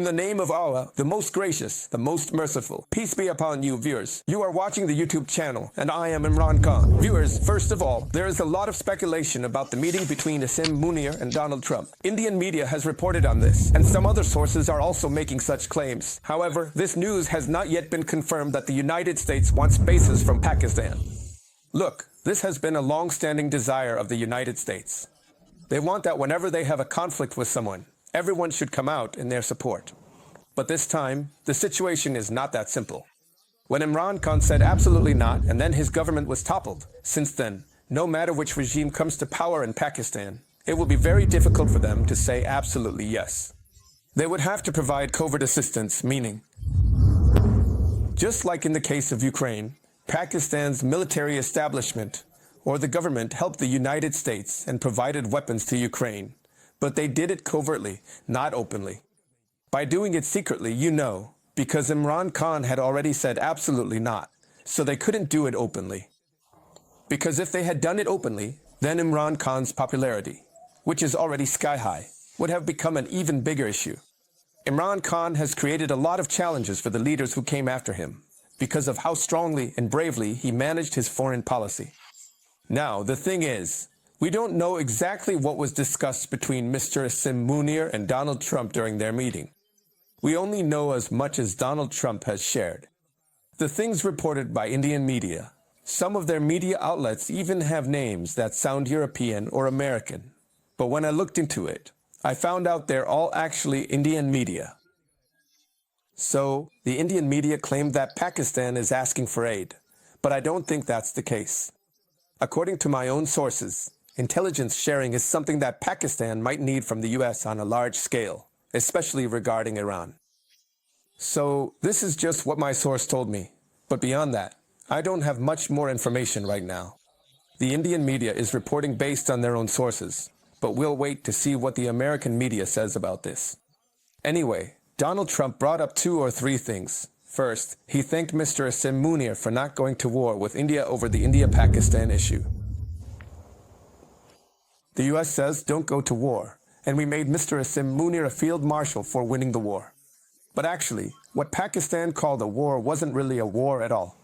the name of Allah, the most gracious, the most merciful, peace be upon you, viewers. You are watching the YouTube channel, and I am Imran Khan. Viewers, first of all, there is a lot of speculation about the meeting between Asim Munir and Donald Trump. Indian media has reported on this, and some other sources are also making such claims. However, this news has not yet been confirmed that the United States wants bases from Pakistan. Look, this has been a long-standing desire of the United States. They want that whenever they have a conflict with someone, everyone should come out in their support. But this time, the situation is not that simple. When Imran Khan said absolutely not, and then his government was toppled, since then, no matter which regime comes to power in Pakistan, it will be very difficult for them to say absolutely yes. They would have to provide covert assistance, meaning, just like in the case of Ukraine, Pakistan's military establishment or the government helped the United States and provided weapons to Ukraine. But they did it covertly, not openly. By doing it secretly, you know, because Imran Khan had already said absolutely not, so they couldn't do it openly. Because if they had done it openly, then Imran Khan's popularity, which is already sky high, would have become an even bigger issue. Imran Khan has created a lot of challenges for the leaders who came after him, because of how strongly and bravely he managed his foreign policy. Now, the thing is, we don't know exactly what was discussed between Mr. Asim Munir and Donald Trump during their meeting. We only know as much as Donald Trump has shared. The things reported by Indian media, some of their media outlets even have names that sound European or American. But when I looked into it, I found out they're all actually Indian media. So, the Indian media claimed that Pakistan is asking for aid, but I don't think that's the case. According to my own sources, intelligence sharing is something that Pakistan might need from the US on a large scale, especially regarding Iran. So, this is just what my source told me. But beyond that, I don't have much more information right now. The Indian media is reporting based on their own sources, but we'll wait to see what the American media says about this. Anyway, Donald Trump brought up 2 or 3 things. First, he thanked Mr. Asim Munir for not going to war with India over the India-Pakistan issue. The US says don't go to war, and we made Mr. Asim Munir a field marshal for winning the war. But actually, what Pakistan called a war wasn't really a war at all.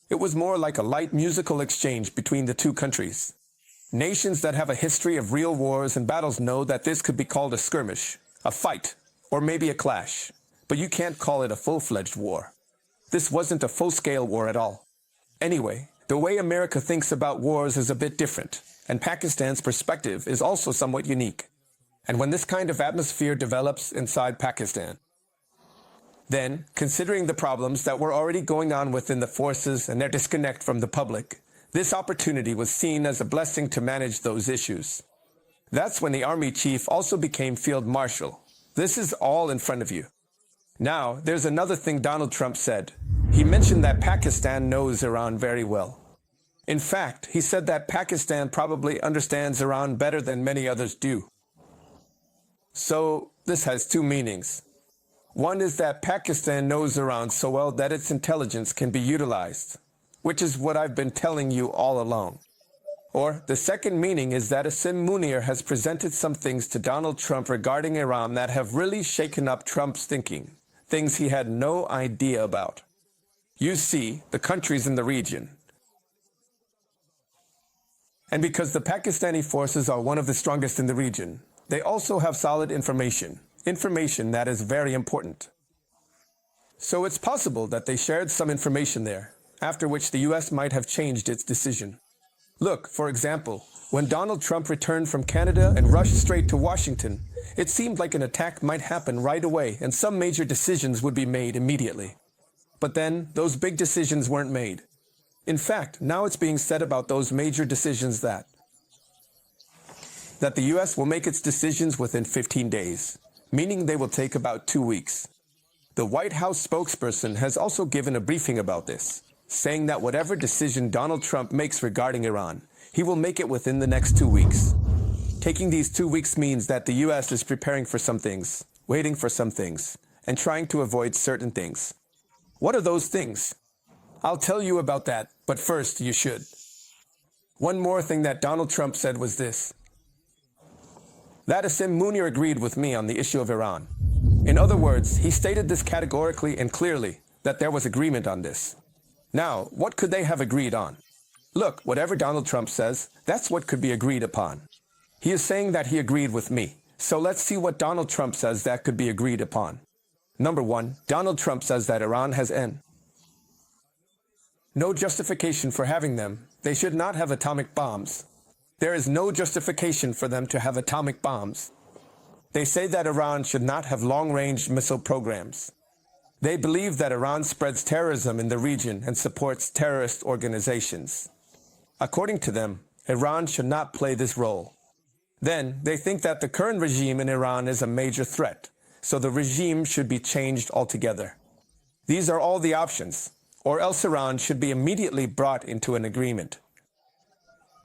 It was more like a light musical exchange between the 2 countries. Nations that have a history of real wars and battles know that this could be called a skirmish, a fight, or maybe a clash. But you can't call it a full-fledged war. This wasn't a full-scale war at all. Anyway, the way America thinks about wars is a bit different, and Pakistan's perspective is also somewhat unique. And when this kind of atmosphere develops inside Pakistan, then, considering the problems that were already going on within the forces and their disconnect from the public, this opportunity was seen as a blessing to manage those issues. That's when the army chief also became field marshal. This is all in front of you. Now, there's another thing Donald Trump said. He mentioned that Pakistan knows Iran very well. In fact, he said that Pakistan probably understands Iran better than many others do. So, this has 2 meanings. One is that Pakistan knows Iran so well that its intelligence can be utilized, which is what I've been telling you all along. Or, the second meaning is that Asim Munir has presented some things to Donald Trump regarding Iran that have really shaken up Trump's thinking. Things he had no idea about. You see, the countries in the region. And because the Pakistani forces are one of the strongest in the region, they also have solid information that is very important. So it's possible that they shared some information there, after which the US might have changed its decision. Look, for example, when Donald Trump returned from Canada and rushed straight to Washington, it seemed like an attack might happen right away and some major decisions would be made immediately. But then, those big decisions weren't made. In fact, now it's being said about those major decisions that the US will make its decisions within 15 days, meaning they will take about 2 weeks. The White House spokesperson has also given a briefing about this, saying that whatever decision Donald Trump makes regarding Iran, he will make it within the next 2 weeks. Taking these 2 weeks means that the US is preparing for some things, waiting for some things, and trying to avoid certain things. What are those things? I'll tell you about that, but first you should. One more thing that Donald Trump said was this. That Asim Munir agreed with me on the issue of Iran. In other words, he stated this categorically and clearly, that there was agreement on this. Now, what could they have agreed on? Look, whatever Donald Trump says, that's what could be agreed upon. He is saying that he agreed with me. So let's see what Donald Trump says that could be agreed upon. Number 1, Donald Trump says that Iran has no justification for having them. They should not have atomic bombs. There is no justification for them to have atomic bombs. They say that Iran should not have long-range missile programs. They believe that Iran spreads terrorism in the region and supports terrorist organizations. According to them, Iran should not play this role. Then, they think that the current regime in Iran is a major threat, so the regime should be changed altogether. These are all the options, or else Iran should be immediately brought into an agreement.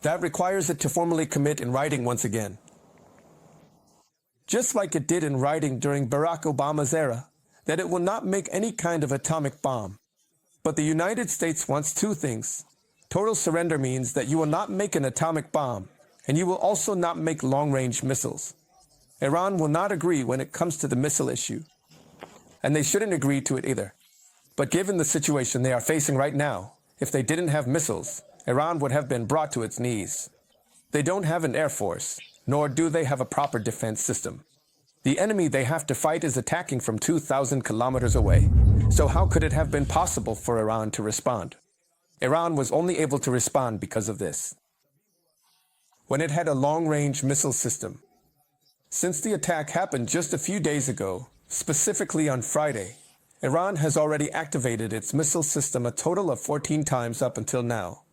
That requires it to formally commit in writing once again. Just like it did in writing during Barack Obama's era, that it will not make any kind of atomic bomb. But the United States wants two things. Total surrender means that you will not make an atomic bomb, and you will also not make long-range missiles. Iran will not agree when it comes to the missile issue, and they shouldn't agree to it either. But given the situation they are facing right now, if they didn't have missiles, Iran would have been brought to its knees. They don't have an air force, nor do they have a proper defense system. The enemy they have to fight is attacking from 2,000 kilometers away. So how could it have been possible for Iran to respond? Iran was only able to respond because of this. When it had a long-range missile system. Since the attack happened just a few days ago, specifically on Friday, Iran has already activated its missile system a total of 14 times up until now.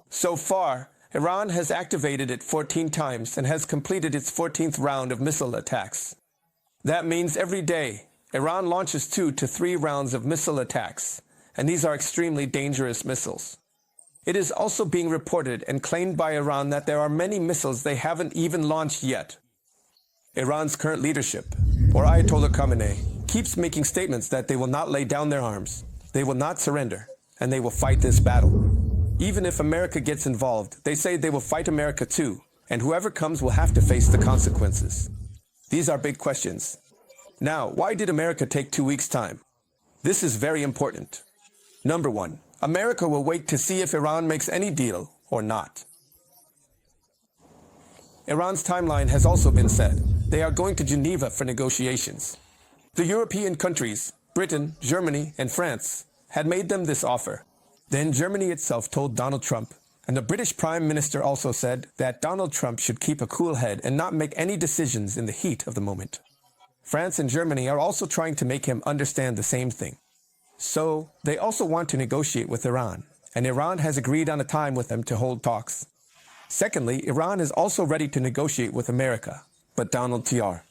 So far, Iran has activated it 14 times and has completed its 14th round of missile attacks. That means every day, Iran launches 2 to 3 rounds of missile attacks, and these are extremely dangerous missiles. It is also being reported and claimed by Iran that there are many missiles they haven't even launched yet. Iran's current leadership, or Ayatollah Khamenei, keeps making statements that they will not lay down their arms, they will not surrender, and they will fight this battle. Even if America gets involved, they say they will fight America too, and whoever comes will have to face the consequences. These are big questions. Now, why did America take 2 weeks' time? This is very important. Number 1, America will wait to see if Iran makes any deal or not. Iran's timeline has also been set. They are going to Geneva for negotiations. The European countries, Britain, Germany, and France, had made them this offer. Then Germany itself told Donald Trump, and the British Prime Minister also said that Donald Trump should keep a cool head and not make any decisions in the heat of the moment. France and Germany are also trying to make him understand the same thing. So, they also want to negotiate with Iran, and Iran has agreed on a time with them to hold talks. Secondly, Iran is also ready to negotiate with America, but Donald Tr.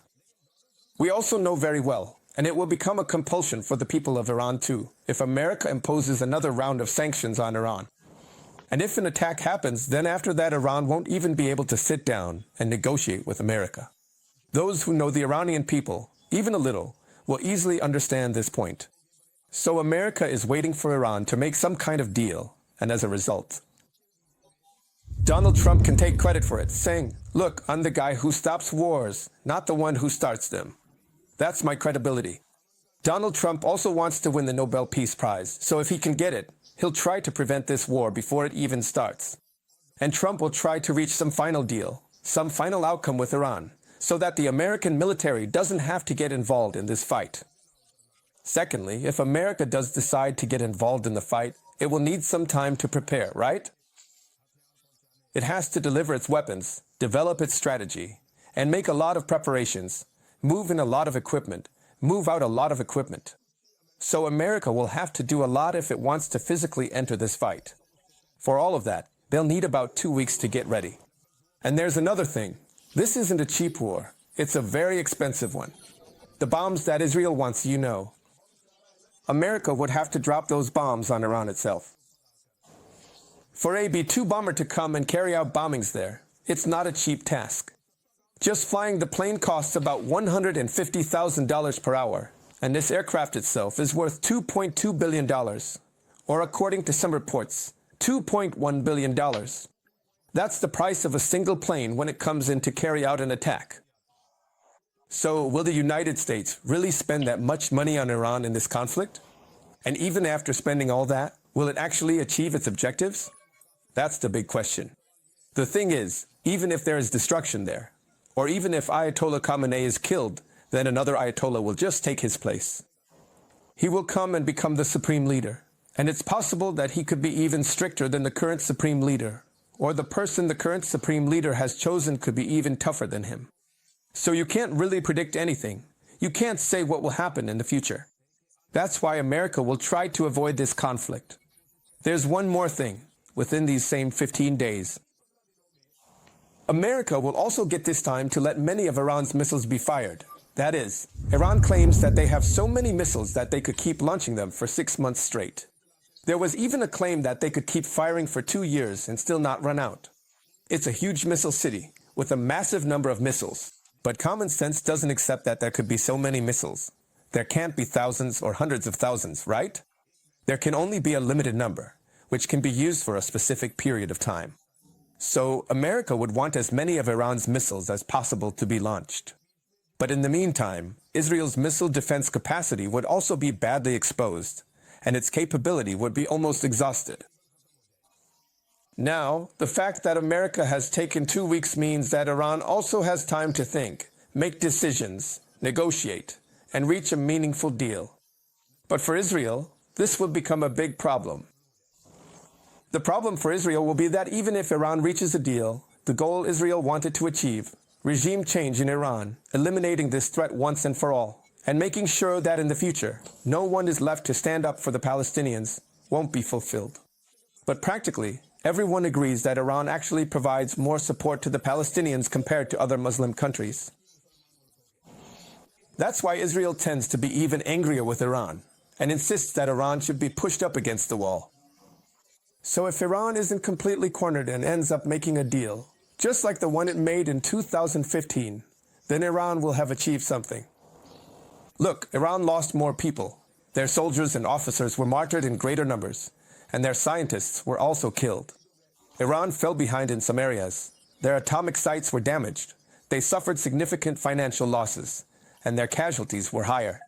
We also know very well, and it will become a compulsion for the people of Iran too, if America imposes another round of sanctions on Iran. And if an attack happens, then after that Iran won't even be able to sit down and negotiate with America. Those who know the Iranian people, even a little, will easily understand this point. So America is waiting for Iran to make some kind of deal, and as a result, Donald Trump can take credit for it, saying, "Look, I'm the guy who stops wars, not the one who starts them. That's my credibility." Donald Trump also wants to win the Nobel Peace Prize, so if he can get it, he'll try to prevent this war before it even starts. And Trump will try to reach some final deal, some final outcome with Iran, so that the American military doesn't have to get involved in this fight. Secondly, if America does decide to get involved in the fight, it will need some time to prepare, right? It has to deliver its weapons, develop its strategy, and make a lot of preparations, move in a lot of equipment, move out a lot of equipment. So America will have to do a lot if it wants to physically enter this fight. For all of that, they'll need about 2 weeks to get ready. And there's another thing. This isn't a cheap war. It's a very expensive one. The bombs that Israel wants, you know. America would have to drop those bombs on Iran itself. For a B-2 bomber to come and carry out bombings there, it's not a cheap task. Just flying the plane costs about $150,000 per hour, and this aircraft itself is worth $2.2 billion, or according to some reports, $2.1 billion. That's the price of a single plane when it comes in to carry out an attack. So will the United States really spend that much money on Iran in this conflict? And even after spending all that, will it actually achieve its objectives? That's the big question. The thing is, even if there is destruction there, or even if Ayatollah Khamenei is killed, then another Ayatollah will just take his place. He will come and become the supreme leader, and it's possible that he could be even stricter than the current supreme leader, or the person the current supreme leader has chosen could be even tougher than him. So you can't really predict anything. You can't say what will happen in the future. That's why America will try to avoid this conflict. There's one more thing within these same 15 days. America will also get this time to let many of Iran's missiles be fired. That is, Iran claims that they have so many missiles that they could keep launching them for 6 months straight. There was even a claim that they could keep firing for 2 years and still not run out. It's a huge missile city with a massive number of missiles. But common sense doesn't accept that there could be so many missiles. There can't be thousands or hundreds of thousands, right? There can only be a limited number, which can be used for a specific period of time. So America would want as many of Iran's missiles as possible to be launched. But in the meantime, Israel's missile defense capacity would also be badly exposed, and its capability would be almost exhausted. Now, the fact that America has taken 2 weeks means that Iran also has time to think, make decisions, negotiate, and reach a meaningful deal. But for Israel, this will become a big problem. The problem for Israel will be that even if Iran reaches a deal, the goal Israel wanted to achieve, regime change in Iran, eliminating this threat once and for all, and making sure that in the future, no one is left to stand up for the Palestinians, won't be fulfilled. But practically, everyone agrees that Iran actually provides more support to the Palestinians compared to other Muslim countries. That's why Israel tends to be even angrier with Iran and insists that Iran should be pushed up against the wall. So if Iran isn't completely cornered and ends up making a deal, just like the one it made in 2015, then Iran will have achieved something. Look, Iran lost more people. Their soldiers and officers were martyred in greater numbers, and their scientists were also killed. Iran fell behind in some areas. Their atomic sites were damaged. They suffered significant financial losses, and their casualties were higher.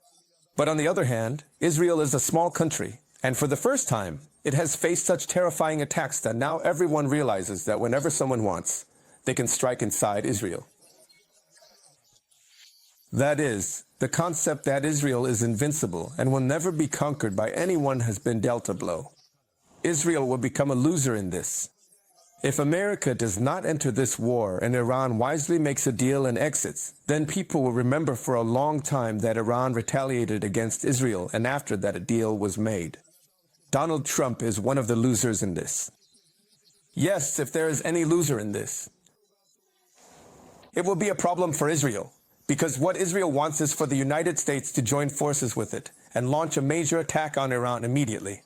But on the other hand, Israel is a small country, and for the first time, it has faced such terrifying attacks that now everyone realizes that whenever someone wants, they can strike inside Israel. That is, the concept that Israel is invincible and will never be conquered by anyone has been dealt a blow. Israel will become a loser in this. If America does not enter this war and Iran wisely makes a deal and exits, then people will remember for a long time that Iran retaliated against Israel and after that a deal was made. Donald Trump is one of the losers in this. Yes, if there is any loser in this. It will be a problem for Israel, because what Israel wants is for the United States to join forces with it and launch a major attack on Iran immediately.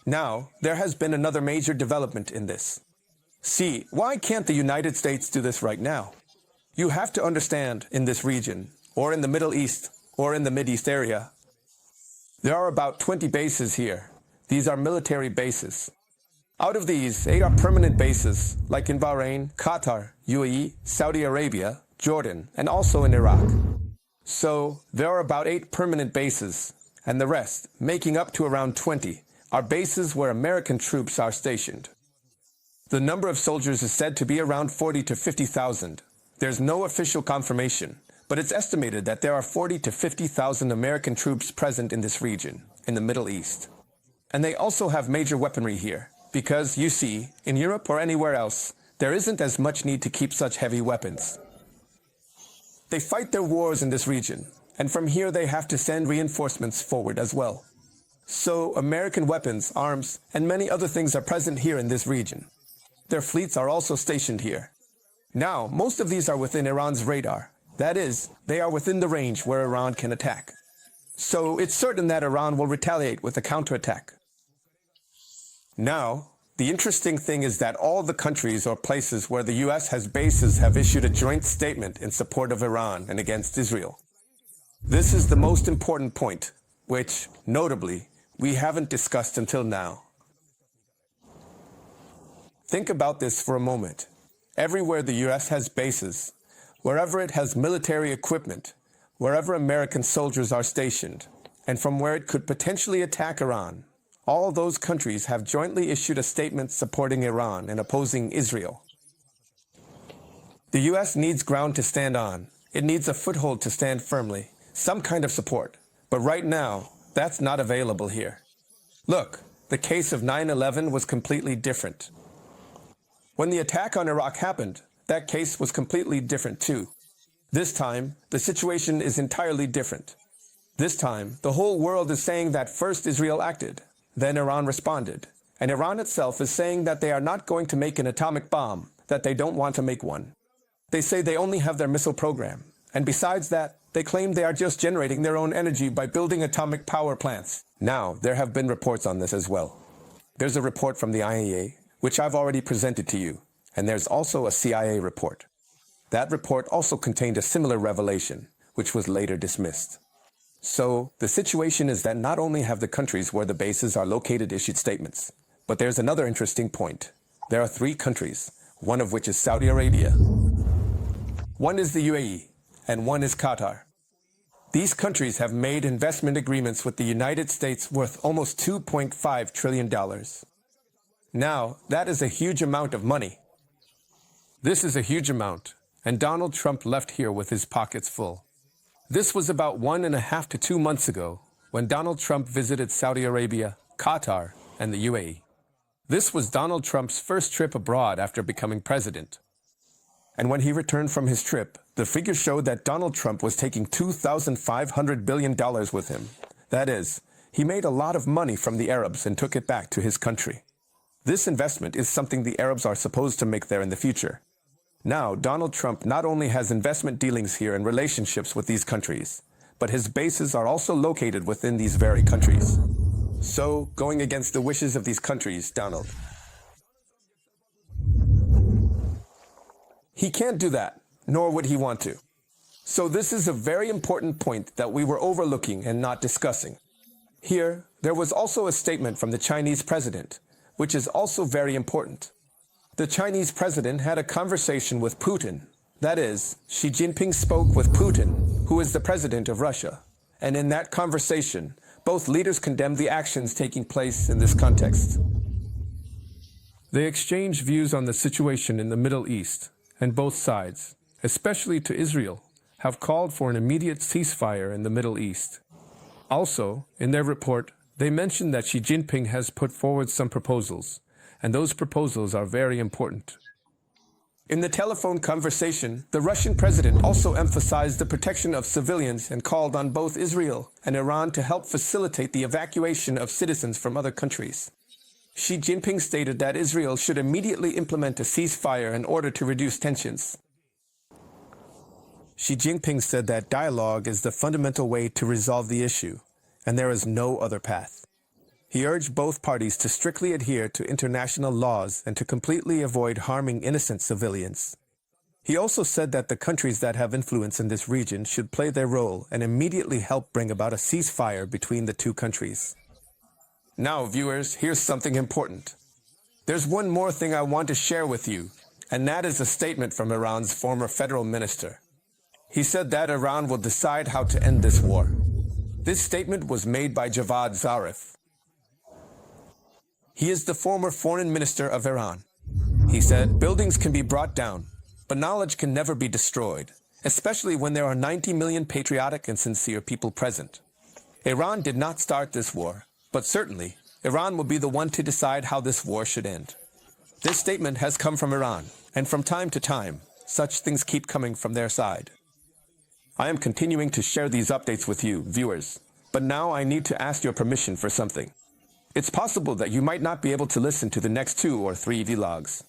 Now, there has been another major development in this. See, why can't the United States do this right now? You have to understand, in this region, or in the Middle East, or in the Mideast area, there are about 20 bases here. These are military bases. Out of these, 8 are permanent bases, like in Bahrain, Qatar, UAE, Saudi Arabia, Jordan, and also in Iraq. So, there are about 8 permanent bases, and the rest, making up to around 20, are bases where American troops are stationed. The number of soldiers is said to be around 40 to 50,000. There's no official confirmation, but it's estimated that there are 40 to 50,000 American troops present in this region, in the Middle East. And they also have major weaponry here, because, you see, in Europe or anywhere else, there isn't as much need to keep such heavy weapons. They fight their wars in this region, and from here they have to send reinforcements forward as well. So American weapons, arms, and many other things are present here in this region. Their fleets are also stationed here. Now, most of these are within Iran's radar. That is, they are within the range where Iran can attack. So it's certain that Iran will retaliate with a counterattack. Now, the interesting thing is that all the countries or places where the US has bases have issued a joint statement in support of Iran and against Israel. This is the most important point, which, notably, we haven't discussed until now. Think about this for a moment. Everywhere the US has bases, wherever it has military equipment, wherever American soldiers are stationed, and from where it could potentially attack Iran. All those countries have jointly issued a statement supporting Iran and opposing Israel. The U.S. needs ground to stand on. It needs a foothold to stand firmly, some kind of support. But right now, that's not available here. Look, the case of 9/11 was completely different. When the attack on Iraq happened, that case was completely different too. This time, the situation is entirely different. This time, the whole world is saying that first Israel acted, then Iran responded. And Iran itself is saying that they are not going to make an atomic bomb, that they don't want to make one. They say they only have their missile program. And besides that, they claim they are just generating their own energy by building atomic power plants. Now, there have been reports on this as well. There's a report from the IAEA, which I've already presented to you, and there's also a CIA report. That report also contained a similar revelation, which was later dismissed. So, the situation is that not only have the countries where the bases are located issued statements, but there's another interesting point. There are 3 countries, one of which is Saudi Arabia. One is the UAE, and one is Qatar. These countries have made investment agreements with the United States worth almost $2.5 trillion. Now, that is a huge amount of money. This is a huge amount, and Donald Trump left here with his pockets full. This was about 1.5 to 2 months ago, when Donald Trump visited Saudi Arabia, Qatar, and the UAE. This was Donald Trump's first trip abroad after becoming president. And when he returned from his trip, the figures showed that Donald Trump was taking $2,500 billion with him. That is, he made a lot of money from the Arabs and took it back to his country. This investment is something the Arabs are supposed to make there in the future. Now, Donald Trump not only has investment dealings here and relationships with these countries, but his bases are also located within these very countries. So, going against the wishes of these countries, Donald, he can't do that, nor would he want to. So this is a very important point that we were overlooking and not discussing. Here, there was also a statement from the Chinese president, which is also very important. The Chinese president had a conversation with Putin. That is, Xi Jinping spoke with Putin, who is the president of Russia. And in that conversation, both leaders condemned the actions taking place in this context. They exchanged views on the situation in the Middle East, and both sides, especially to Israel, have called for an immediate ceasefire in the Middle East. Also, in their report, they mentioned that Xi Jinping has put forward some proposals, and those proposals are very important. In the telephone conversation, the Russian president also emphasized the protection of civilians and called on both Israel and Iran to help facilitate the evacuation of citizens from other countries. Xi Jinping stated that Israel should immediately implement a ceasefire in order to reduce tensions. Xi Jinping said that dialogue is the fundamental way to resolve the issue, and there is no other path. He urged both parties to strictly adhere to international laws and to completely avoid harming innocent civilians. He also said that the countries that have influence in this region should play their role and immediately help bring about a ceasefire between the 2 countries. Now, viewers, here's something important. There's one more thing I want to share with you, and that is a statement from Iran's former federal minister. He said that Iran will decide how to end this war. This statement was made by Javad Zarif. He is the former foreign minister of Iran. He said, buildings can be brought down, but knowledge can never be destroyed, especially when there are 90 million patriotic and sincere people present. Iran did not start this war, but certainly, Iran will be the one to decide how this war should end. This statement has come from Iran, and from time to time, such things keep coming from their side. I am continuing to share these updates with you, viewers, but now I need to ask your permission for something. It's possible that you might not be able to listen to the next 2 or 3 vlogs.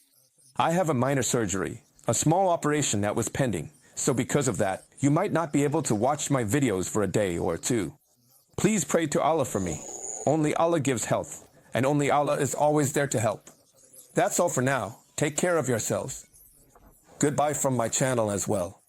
I have a minor surgery, a small operation that was pending, so because of that, you might not be able to watch my videos for a day or 2. Please pray to Allah for me. Only Allah gives health, and only Allah is always there to help. That's all for now. Take care of yourselves. Goodbye from my channel as well.